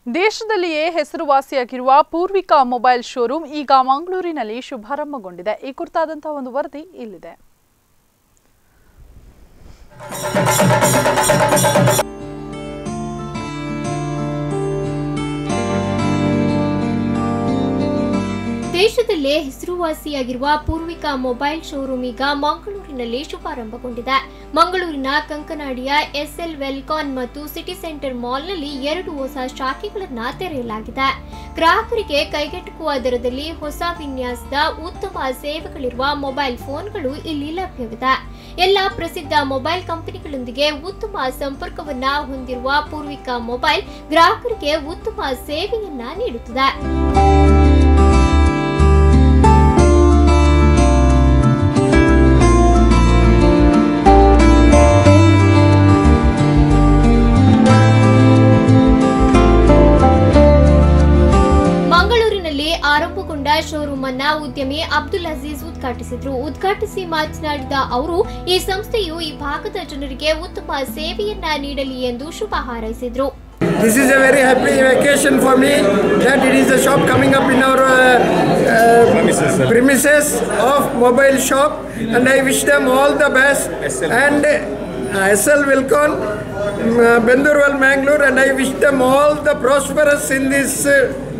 ದೇಶದಲ್ಲಿಯೇ ಹೆಸರುವಾಸಿಯಾಗಿರುವ Poorvika mobile showroom ಈಗ ಮಂಗಳೂರಿನಲ್ಲಿ ಶುಭಾರಂಭಗೊಂಡಿದೆ. ಈ ಕುರಿತಾದಂತಹ ಒಂದು ವರದಿ ಇಲ್ಲಿದೆ. ದೇಶದಲ್ಲೇ ಹೆಸರುವಾಸಿಯಾಗಿರುವ ಪೂರ್ವಿಕಾ ಮೊಬೈಲ್ ಶೋರೂಮ್ ಈಗ ಮಂಗಳೂರಿನಲ್ಲಿ ಶುಭಾರಂಭಗೊಂಡಿದೆ. ಮಂಗಳೂರಿನ ಕಂಕನಾಡಿಯ ಎಸ್ಎಲ್ ವೆಲ್ಕಾನ್ ಮತ್ತು ಸಿಟಿ ಸೆಂಟರ್ ಮಾಲ್ನಲ್ಲಿ 2 ಹೊಸ ಶಾಖೆಗಳನ್ನು ತೆರೆಯಲಾಗಿದೆ. ಗ್ರಾಹಕರಿಗೆ ಕೈಗೆಟುಕುವ ದರದಲ್ಲಿ ಹೊಸ ವಿನ್ಯಾಸದ ಉತ್ತಮ ಸೇವೆಗಳಿರುವ ಮೊಬೈಲ್ ಫೋನ್ಗಳು ಇಲ್ಲಿ ಲಭ್ಯವಿದೆ. ಎಲ್ಲ ಪ್ರಸಿದ್ಧ ಮೊಬೈಲ್ ಕಂಪನಿಗಳೊಂದಿಗೆ ಉತ್ತಮ ಸಂಪರ್ಕವನ್ನ ಹೊಂದಿರುವ ಪೂರ್ವಿಕಾ ಮೊಬೈಲ್ ಗ್ರಾಹಕರಿಗೆ ಉತ್ತಮ ಸೇವೆಯನ್ನ ನೀಡುತ್ತದೆ. ಆರಂಭಗೊಂಡ ಶೋರೂಮ್ ಅನ್ನ ಉದ್ಯಮಿ ಅಬ್ದುಲ್ ಅಜೀಜ್ ಉದ್ಘಾಟಿಸಿ ಮಾತನಾಡಿದ ಅವರು, ಈ ಸಂಸ್ಥೆಯು ಈ ಭಾಗದ ಜನರಿಗೆ ಉತ್ತಮ ಸೇವೆಯನ್ನ ನೀಡಲಿ ಎಂದು ಶುಭ ಹಾರೈಸಿದರು. This is a very happy occasion for me that it is a shop coming up in our premises of mobile shop, and I wish them all the best. And SL Wilcon, Bendurwal, Mangalore, and I wish them all the prosperous in this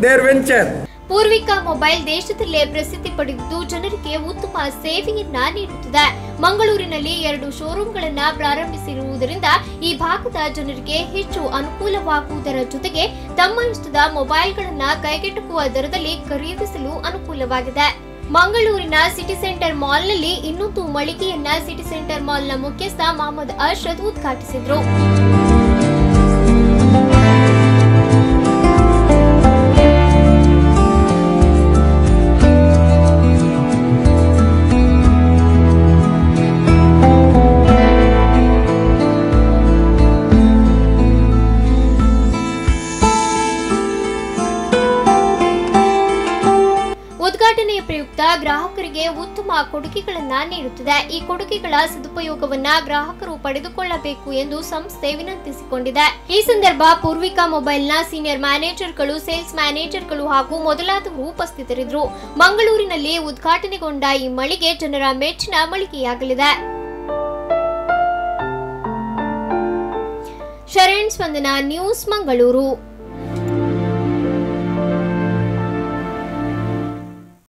their venture. Poorvika mobile ದೇಶದಲ್ಲೇ ಪ್ರಸಿದ್ಧಿ ಪಡೆದಿದ್ದು ಜನರಿಗೆ ಉತ್ತಮ ಸೇವೆಯನ್ನ ನೀಡುತ್ತದೆ. ಮಂಗಳೂರಿನಲ್ಲಿ 2 ಶೋರೂಮ್ಗಳನ್ನು ಪ್ರಾರಂಭಿಸಿರುವುದರಿಂದ ಈ ಭಾಗದ ಜನರಿಗೆ ಹೆಚ್ಚು ಅನುಕೂಲವಾಗುವುದರ ಜೊತೆಗೆ ತಮ್ಮ ಇಷ್ಟದ ಮೊಬೈಲ್ಗಳನ್ನು ಕೈಗೆಟುಕುವ ದರದಲ್ಲಿ ಖರೀದಿಸಲು ಅನುಕೂಲವಾಗಿದೆ. ಮಂಗಳೂರಿನ ಸಿಟಿ ಸೆಂಟರ್ ಮಾಲ್ನಲ್ಲಿ ಇನ್ನೊಂದು ಮಳಿಗೆಯನ್ನ ಸಿಟಿ ಸೆಂಟರ್ ಮಾಲ್ನ ಮುಖ್ಯಸ್ಥ ಮೊಹಮ್ಮದ್ ಅರ್ಷದ್ ಉದ್ಘಾಟಿಸಿದರು. ಉದ್ಘಾಟನೆಯ ಪ್ರಯುಕ್ತ ಗ್ರಾಹಕರಿಗೆ ಉತ್ತಮ ಕೊಡುಗೆಗಳನ್ನು ನೀಡುತ್ತದೆ. ಈ ಕೊಡುಗೆಗಳ ಸದುಪಯೋಗವನ್ನ ಗ್ರಾಹಕರು ಪಡೆದುಕೊಳ್ಳಬೇಕು ಎಂದು ಸಂಸ್ಥೆ ವಿನಂತಿಸಿಕೊಂಡಿದೆ. ಈ ಸಂದರ್ಭ ಪೂರ್ವಿಕಾ ಮೊಬೈಲ್ನ ಸೀನಿಯರ್ ಮ್ಯಾನೇಜರ್ಗಳು, ಸೇಲ್ಸ್ ಮ್ಯಾನೇಜರ್ಗಳು ಹಾಗೂ ಮೊದಲಾದವರು ಉಪಸ್ಥಿತರಿದ್ದರು. ಮಂಗಳೂರಿನಲ್ಲಿ ಉದ್ಘಾಟನೆಗೊಂಡ ಈ ಮಳಿಗೆ ಜನರ ಮೆಚ್ಚಿನ ಮಳಿಗೆಯಾಗಲಿದೆ. ಶರಣ್ ಸ್ಪಂದನ ನ್ಯೂಸ್, ಮಂಗಳೂರು.